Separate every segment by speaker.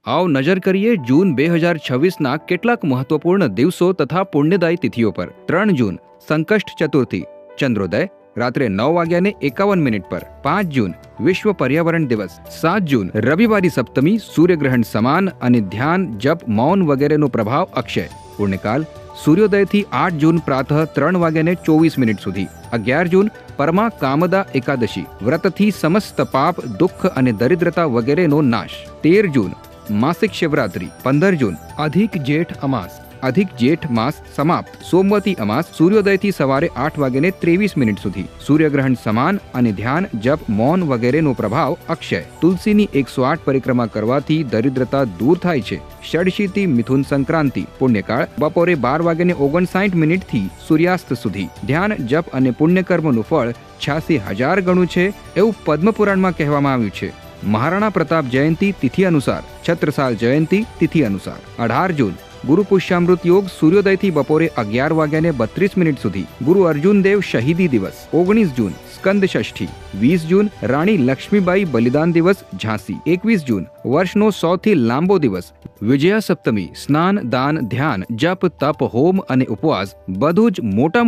Speaker 1: આવો નજર કરીએ જૂન 2026ના કેટલાક મહત્વપૂર્ણ દિવસો તથા પુણ્યદાયી તિથિઓ પર। 3 જૂન સંકષ્ટ ચતુર્થી, ચંદ્રોદય રાત્રે 9:51 પર। 5 જૂન વિશ્વ પર્યાવરણ દિવસ। 7 જૂન રવિવારી સપ્તમી, સૂર્યગ્રહણ સમાન અને ધ્યાન, જપ, મૌન વગેરેનો પ્રભાવ અક્ષય। પુણ્યકાલ સૂર્યોદયથી 8 જૂન પ્રાતઃ 3:24 સુધી। 11 જૂન પરમા કામદા એકાદશી, વ્રતથી સમસ્ત પાપ, દુઃખ અને દરિદ્રતા વગેરેનો નાશ। 13 જૂન માસિક શિવરાત્રી। 15 જૂન અધિક જેઠ અમાસ, અધિક જેઠ માસ સમાપ્ત। સોમવતી અમાસ સૂર્યોદયથી સવારે 8:23 સુધી। સૂર્યગ્રહણ સમાન અને ધ્યાન, જપ, મૌન વગેરેનો પ્રભાવ અક્ષય। તુલસીની 108 પરિક્રમા કરવાથી દરિદ્રતા દૂર થાય છે। ષડશીતી મિથુન સંક્રાંતિ। પુણ્યકાળ બપોરે 12:59 થી સૂર્યાસ્ત સુધી। ધ્યાન, જપ અને પુણ્યકર્મનું ફળ 86,000 ગણું છે એવું પદ્મપુરાણમાં કહેવામાં આવ્યું છે। મહારાણા પ્રતાપ જયંતી તિથિ અનુસાર, છત્રસાલ જયંતી તિથિ અનુસાર। 18 જૂન ગુરુ પુષ્યામૃત યોગ, સૂર્યોદયથી બપોરે 11:32 સુધી। ગુરુ અર્જુન દેવ શહીદી દિવસ। 19 જૂન સ્કંદ ષષ્ઠી। 20 જૂન રાણી લક્ષ્મીબાઈ બલિદાન દિવસ, ઝાંસી। 21 જૂન વર્ષનો સૌથી લાંબો દિવસ વિજયા સપ્તમી। સ્નાન, દાન, ધ્યાન, જપ, તપ, હોમ અને ઉપવાસ બધું જ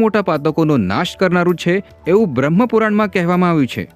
Speaker 1: મોટા પાતકોનો નાશ કરનારું છે એવું બ્રહ્મપુરાણમાં કહેવામાં આવ્યું છે।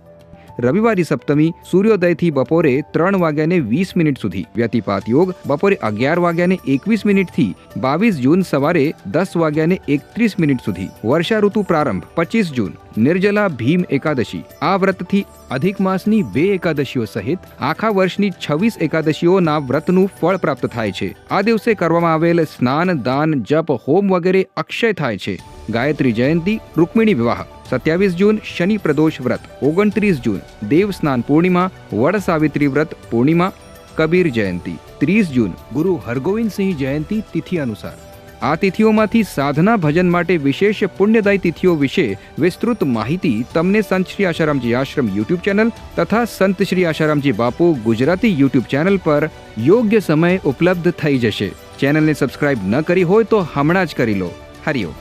Speaker 1: રવિવારી સપ્તમી સૂર્યોદયથી બપોરે 3:20 સુધી। વ્યતિપાત યોગ બપોરે 11:21 થી 22 જૂન સવારે 10:31 સુધી। વર્ષા ઋતુ પ્રારંભ 25 જૂન નિર્જલા ભીમ એકાદશી। આ વ્રતથી અધિક માસની 2 એકાદશીઓ સહિત આખા વર્ષની 26 એકાદશીઓના વ્રતનું ફળ પ્રાપ્ત થાય છે। આ દિવસે કરવામાં આવેલ સ્નાન, દાન, જપ, હોમ વગેરે અક્ષય થાય છે। ગાયત્રી જયંતી, રૂકમિણી વિવાહ। 27 જૂન શનિ પ્રદોષ વ્રત। 29 જૂન દેવ સ્નાન પૂર્ણિમા, વડ સાવિત્રી વ્રત પૂર્ણિમા, કબીર જયંતી। 30 જૂન ગુરુ હરગોવિંદસિંહ જયંતી તિથિ અનુસાર। આ તિથિઓમાંથી સાધના ભજન માટે વિશેષ પુણ્યદાયી તિથિઓ વિશે વિસ્તૃત માહિતી તમને સંત શ્રી આશારામજી આશ્રમ યુટ્યુબ ચેનલ તથા સંત શ્રી આશારામજી બાપુ ગુજરાતી યુટ્યુબ ચેનલ પર યોગ્ય સમય ઉપલબ્ધ થઈ જશે। ચેનલને સબસ્ક્રાઇબ ન કરી હોય તો હમણાં જ કરી લો। હરિઓમ।